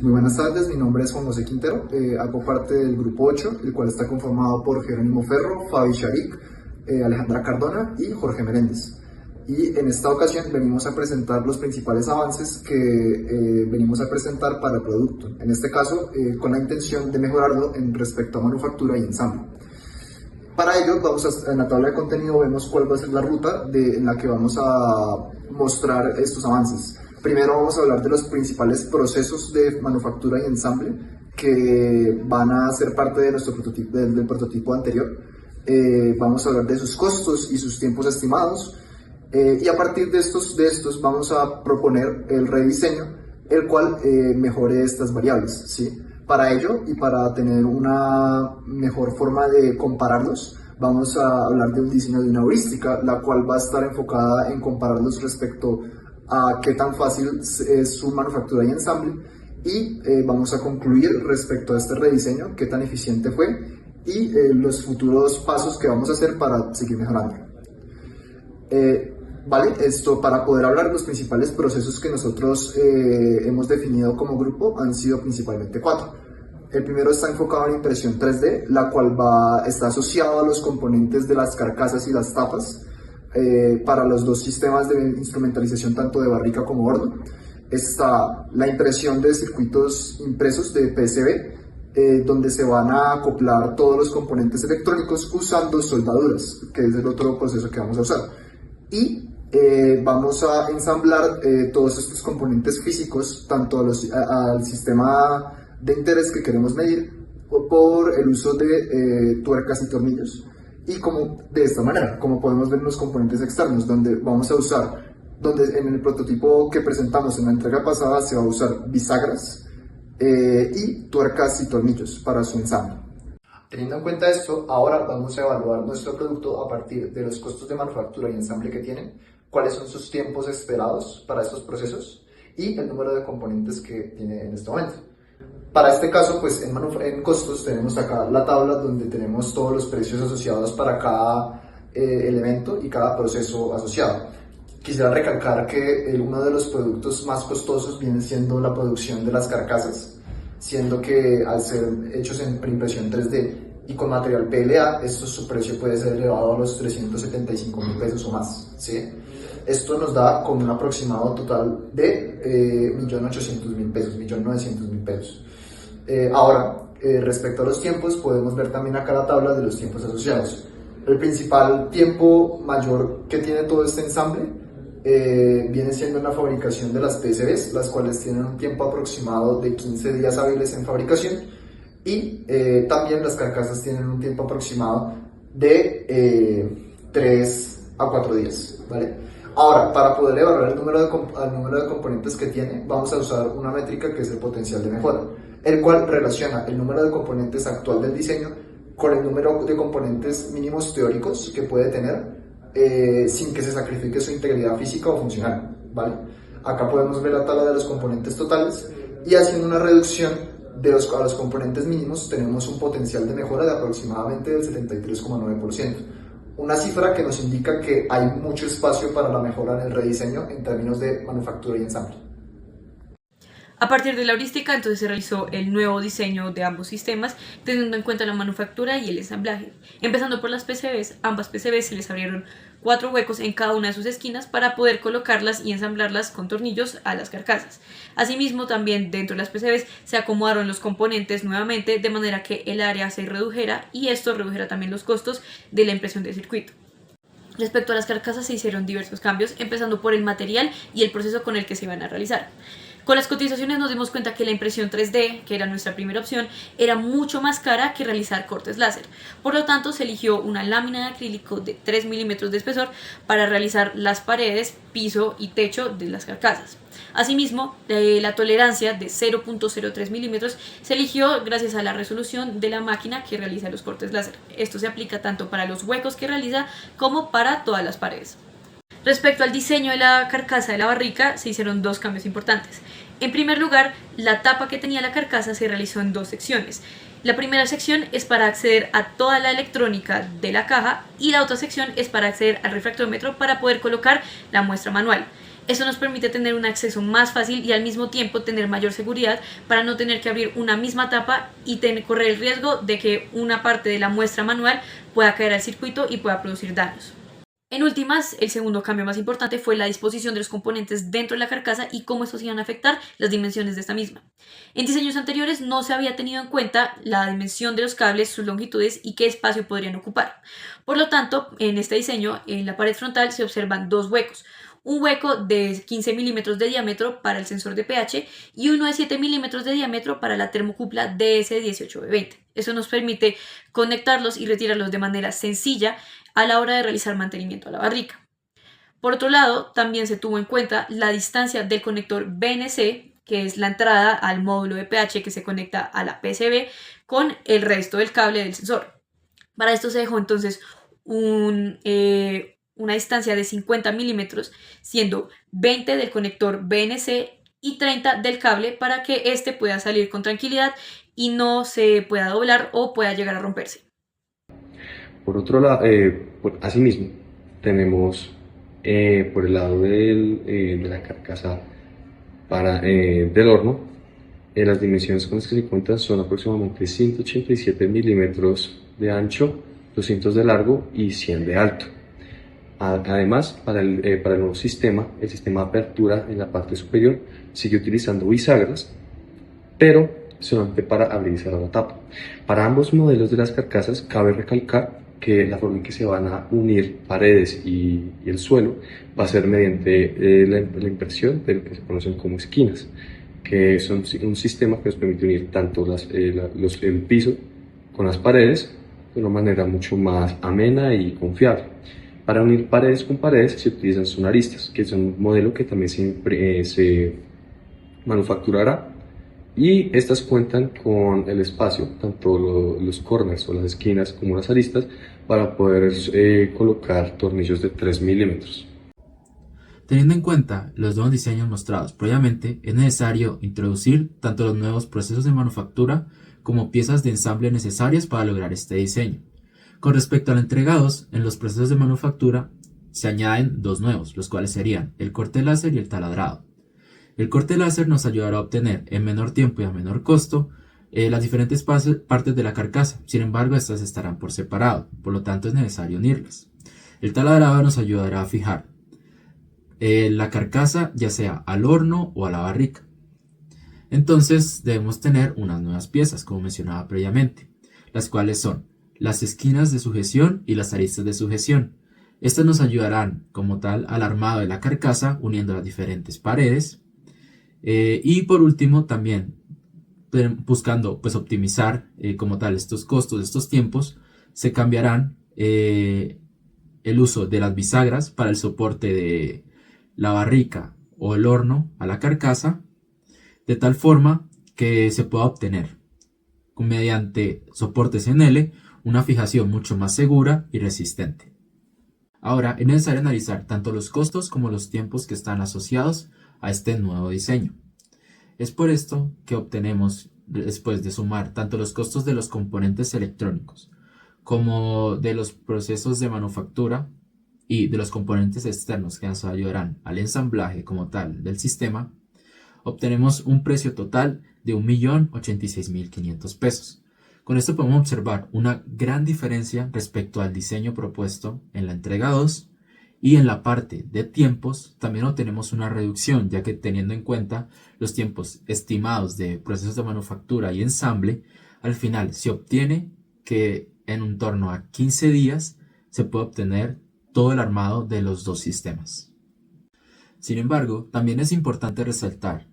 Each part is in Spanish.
Muy buenas tardes, mi nombre es Juan José Quintero, hago parte del Grupo 8, el cual está conformado por Jerónimo Ferro, Fabi Sharik, Alejandra Cardona y Jorge Meléndez. Y en esta ocasión venimos a presentar los principales avances que venimos a presentar para el producto, en este caso con la intención de mejorarlo en respecto a manufactura y ensamble. Para ello, en la tabla de contenido vemos cuál va a ser la ruta en la que vamos a mostrar estos avances. Primero vamos a hablar de los principales procesos de manufactura y ensamble que van a ser parte de nuestro prototipo, del prototipo anterior. Vamos a hablar de sus costos y sus tiempos estimados. Y a partir de estos vamos a proponer el rediseño, el cual mejore estas variables, ¿sí? Para ello y para tener una mejor forma de compararlos, vamos a hablar de un diseño de una heurística, la cual va a estar enfocada en compararlos respecto a qué tan fácil es su manufactura y ensamble, y vamos a concluir respecto a este rediseño, qué tan eficiente fue y los futuros pasos que vamos a hacer para seguir mejorando. Vale, esto para poder hablar de los principales procesos que nosotros hemos definido como grupo han sido principalmente 4. El primero está enfocado en impresión 3D, la cual está asociado a los componentes de las carcasas y las tapas para los dos sistemas de instrumentalización tanto de barrica como horno. Está la impresión de circuitos impresos de PCB, donde se van a acoplar todos los componentes electrónicos usando soldaduras, que es el otro proceso que vamos a usar. Y vamos a ensamblar todos estos componentes físicos, tanto al sistema de interés que queremos medir, por el uso de tuercas y tornillos. Y de esta manera, como podemos ver en los componentes externos, donde vamos a usar, en el prototipo que presentamos en la entrega pasada, se va a usar bisagras y tuercas y tornillos para su ensamble. Teniendo en cuenta esto, ahora vamos a evaluar nuestro producto a partir de los costos de manufactura y ensamble que tienen, cuáles son sus tiempos esperados para estos procesos y el número de componentes que tiene en este momento. Para este caso, pues en costos tenemos acá la tabla donde tenemos todos los precios asociados para cada elemento y cada proceso asociado. Quisiera recalcar que uno de los productos más costosos viene siendo la producción de las carcasas, siendo que al ser hechos en preimpresión 3D y con material PLA, su precio puede ser elevado a los 375.000 pesos o más, ¿sí? Esto nos da con un aproximado total de 1.800.000 pesos, 1.900.000 pesos. Ahora, respecto a los tiempos, podemos ver también acá la tabla de los tiempos asociados. El principal tiempo mayor que tiene todo este ensamble viene siendo en la fabricación de las PCBs, las cuales tienen un tiempo aproximado de 15 días hábiles en fabricación, y también las carcasas tienen un tiempo aproximado de 3 a 4 días, ¿vale? Ahora, para poder evaluar el número de componentes que tiene, vamos a usar una métrica que es el potencial de mejora, el cual relaciona el número de componentes actual del diseño con el número de componentes mínimos teóricos que puede tener sin que se sacrifique su integridad física o funcional, ¿vale? Acá podemos ver la tabla de los componentes totales y haciendo una reducción a los componentes mínimos tenemos un potencial de mejora de aproximadamente del 73,9%. Una cifra que nos indica que hay mucho espacio para la mejora en el rediseño en términos de manufactura y ensamble. A partir de la heurística, entonces se realizó el nuevo diseño de ambos sistemas, teniendo en cuenta la manufactura y el ensamblaje. Empezando por las PCBs, ambas PCBs se les abrieron 4 huecos en cada una de sus esquinas para poder colocarlas y ensamblarlas con tornillos a las carcasas. Asimismo, también dentro de las PCBs se acomodaron los componentes nuevamente de manera que el área se redujera y esto redujera también los costos de la impresión de circuito. Respecto a las carcasas se hicieron diversos cambios, empezando por el material y el proceso con el que se iban a realizar. Con las cotizaciones nos dimos cuenta que la impresión 3D, que era nuestra primera opción, era mucho más cara que realizar cortes láser. Por lo tanto, se eligió una lámina de acrílico de 3 milímetros de espesor para realizar las paredes, piso y techo de las carcasas. Asimismo, la tolerancia de 0.03 milímetros se eligió gracias a la resolución de la máquina que realiza los cortes láser. Esto se aplica tanto para los huecos que realiza como para todas las paredes. Respecto al diseño de la carcasa de la barrica, se hicieron 2 cambios importantes. En primer lugar, la tapa que tenía la carcasa se realizó en 2 secciones. La primera sección es para acceder a toda la electrónica de la caja y la otra sección es para acceder al refractómetro para poder colocar la muestra manual. Eso nos permite tener un acceso más fácil y al mismo tiempo tener mayor seguridad para no tener que abrir una misma tapa y correr el riesgo de que una parte de la muestra manual pueda caer al circuito y pueda producir daños. En últimas, el segundo cambio más importante fue la disposición de los componentes dentro de la carcasa y cómo estos iban a afectar las dimensiones de esta misma. En diseños anteriores no se había tenido en cuenta la dimensión de los cables, sus longitudes y qué espacio podrían ocupar. Por lo tanto, en este diseño, en la pared frontal se observan dos huecos. Un hueco de 15 milímetros de diámetro para el sensor de pH y uno de 7 milímetros de diámetro para la termocupla DS18B20. Eso nos permite conectarlos y retirarlos de manera sencilla a la hora de realizar mantenimiento a la barrica. Por otro lado, también se tuvo en cuenta la distancia del conector BNC, que es la entrada al módulo de pH que se conecta a la PCB, con el resto del cable del sensor. Para esto se dejó entonces una distancia de 50 milímetros, siendo 20 del conector BNC y 30 del cable para que éste pueda salir con tranquilidad y no se pueda doblar o pueda llegar a romperse. Por otro lado, asimismo, tenemos por el lado de la carcasa del horno, las dimensiones con las que se cuentan son aproximadamente 187 milímetros de ancho, 200 de largo y 100 de alto. Además, para el nuevo sistema, el sistema de apertura en la parte superior sigue utilizando bisagras, pero solamente para abrir y cerrar la tapa. Para ambos modelos de las carcasas, cabe recalcar que la forma en que se van a unir paredes y el suelo va a ser mediante la impresión de lo que se conocen como esquinas, que son un sistema que nos permite unir tanto el piso con las paredes de una manera mucho más amena y confiable. Para unir paredes con paredes se utilizan sonaristas, que es un modelo que también se manufacturará, y estas cuentan con el espacio, tanto los corners o las esquinas como las aristas, para poder colocar tornillos de 3 milímetros. Teniendo en cuenta los nuevos diseños mostrados previamente, es necesario introducir tanto los nuevos procesos de manufactura como piezas de ensamble necesarias para lograr este diseño. Con respecto al entregados, en los procesos de manufactura se añaden dos nuevos, los cuales serían el corte láser y el taladrado. El corte láser nos ayudará a obtener en menor tiempo y a menor costo las diferentes partes de la carcasa. Sin embargo, estas estarán por separado, por lo tanto es necesario unirlas. El taladrado nos ayudará a fijar la carcasa ya sea al horno o a la barrica. Entonces debemos tener unas nuevas piezas, como mencionaba previamente, las cuales son las esquinas de sujeción y las aristas de sujeción. Estas nos ayudarán como tal al armado de la carcasa uniendo las diferentes paredes. Y por último también buscando optimizar como tal estos costos, estos tiempos, se cambiarán el uso de las bisagras para el soporte de la barrica o el horno a la carcasa, de tal forma que se pueda obtener mediante soportes en L una fijación mucho más segura y resistente. Ahora es necesario analizar tanto los costos como los tiempos que están asociados a este nuevo diseño. Es por esto que obtenemos, después de sumar tanto los costos de los componentes electrónicos como de los procesos de manufactura y de los componentes externos que nos ayudarán al ensamblaje como tal del sistema, obtenemos un precio total de 1.086.500 pesos. Con esto podemos observar una gran diferencia respecto al diseño propuesto en la entrega 2, y en la parte de tiempos también obtenemos una reducción, ya que teniendo en cuenta los tiempos estimados de procesos de manufactura y ensamble, al final se obtiene que en un torno a 15 días se puede obtener todo el armado de los dos sistemas. Sin embargo, también es importante resaltar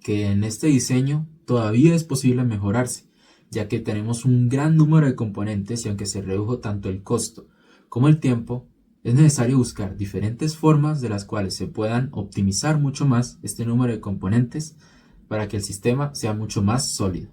que en este diseño todavía es posible mejorarse, ya que tenemos un gran número de componentes y aunque se redujo tanto el costo como el tiempo, es necesario buscar diferentes formas de las cuales se puedan optimizar mucho más este número de componentes para que el sistema sea mucho más sólido.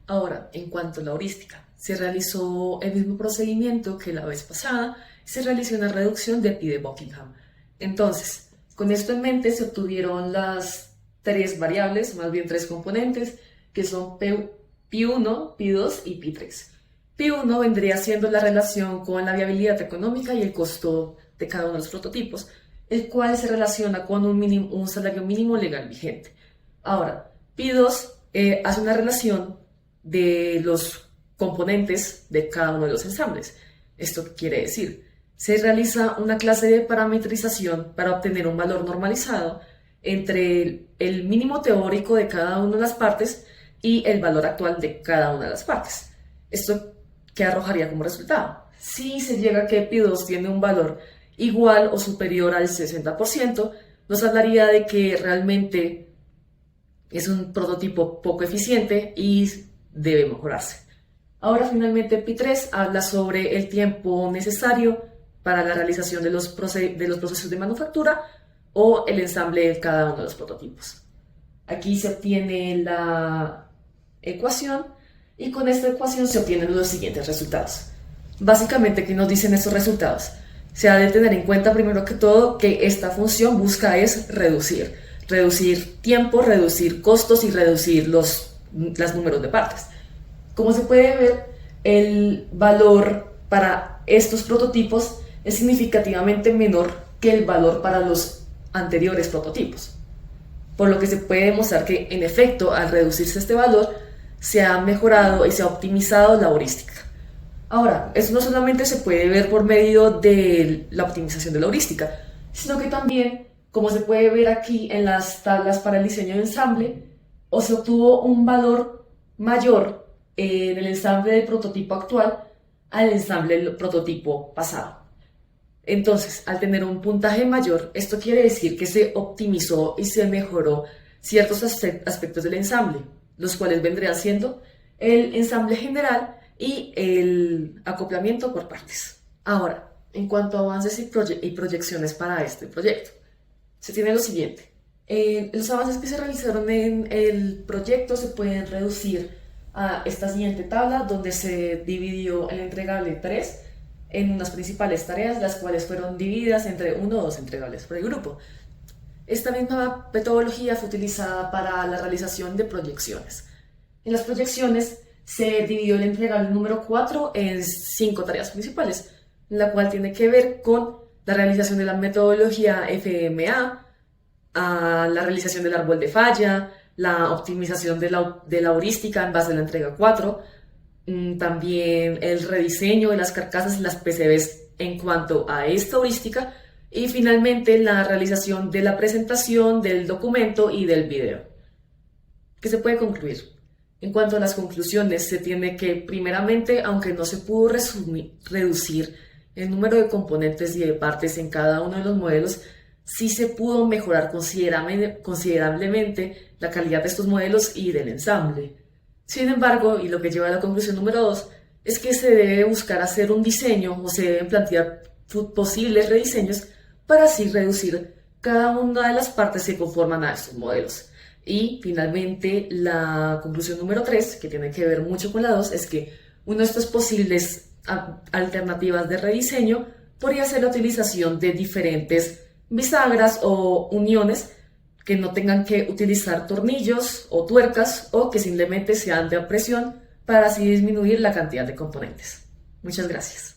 Ahora, en cuanto a la heurística, se realizó el mismo procedimiento que la vez pasada y se realizó una reducción de pi de Buckingham. Entonces, con esto en mente se obtuvieron las tres variables, más bien tres componentes, que son Pi1, Pi2 y Pi3. Pi1 vendría siendo la relación con la viabilidad económica y el costo de cada uno de los prototipos. el cual se relaciona con un salario mínimo legal vigente. Ahora, Pi2 hace una relación de los componentes de cada uno de los ensambles. ¿Esto qué quiere decir? Se realiza una clase de parametrización para obtener un valor normalizado entre el mínimo teórico de cada una de las partes y el valor actual de cada una de las partes. ¿Esto qué arrojaría como resultado? Si se llega a que Pi2 tiene un valor igual o superior al 60%, nos hablaría de que realmente es un prototipo poco eficiente y debe mejorarse. Ahora finalmente Pi3 habla sobre el tiempo necesario para la realización de los procesos de manufactura o el ensamble de cada uno de los prototipos. Aquí se obtiene la ecuación y con esta ecuación se obtienen los siguientes resultados. Básicamente, ¿qué nos dicen estos resultados? Se ha de tener en cuenta primero que todo que esta función busca es reducir tiempo, reducir costos y reducir los números de partes. Como se puede ver, el valor para estos prototipos es significativamente menor que el valor para los anteriores prototipos, por lo que se puede demostrar que, en efecto, al reducirse este valor, se ha mejorado y se ha optimizado la heurística. Ahora, eso no solamente se puede ver por medio de la optimización de la heurística, sino que también, como se puede ver aquí en las tablas para el diseño de ensamble, o se obtuvo un valor mayor en el ensamble del prototipo actual al ensamble del prototipo pasado. Entonces, al tener un puntaje mayor, esto quiere decir que se optimizó y se mejoró ciertos aspectos del ensamble, los cuales vendrían siendo el ensamble general y el acoplamiento por partes. Ahora, en cuanto a avances y proyecciones para este proyecto, se tiene lo siguiente. Los avances que se realizaron en el proyecto se pueden reducir a esta siguiente tabla, donde se dividió el entregable 3 en unas principales tareas, las cuales fueron divididas entre 1 o 2 entregables por el grupo. Esta misma metodología fue utilizada para la realización de proyecciones. En las proyecciones se dividió el entregable número 4 en 5 tareas principales, la cual tiene que ver con la realización de la metodología FMA, la realización del árbol de falla, la optimización de la heurística en base a la entrega 4, también el rediseño de las carcasas y las PCBs en cuanto a esta heurística, y finalmente la realización de la presentación del documento y del video. ¿Qué se puede concluir? En cuanto a las conclusiones, se tiene que, primeramente, aunque no se pudo reducir el número de componentes y de partes en cada uno de los modelos, sí se pudo mejorar considerablemente la calidad de estos modelos y del ensamble. Sin embargo, y lo que lleva a la conclusión número 2, es que se debe buscar hacer un diseño o se deben plantear posibles rediseños para así reducir cada una de las partes que conforman a estos modelos. Y finalmente, la conclusión número 3, que tiene que ver mucho con la 2, es que una de estas posibles alternativas de rediseño podría ser la utilización de diferentes bisagras o uniones que no tengan que utilizar tornillos o tuercas o que simplemente sean de presión para así disminuir la cantidad de componentes. Muchas gracias.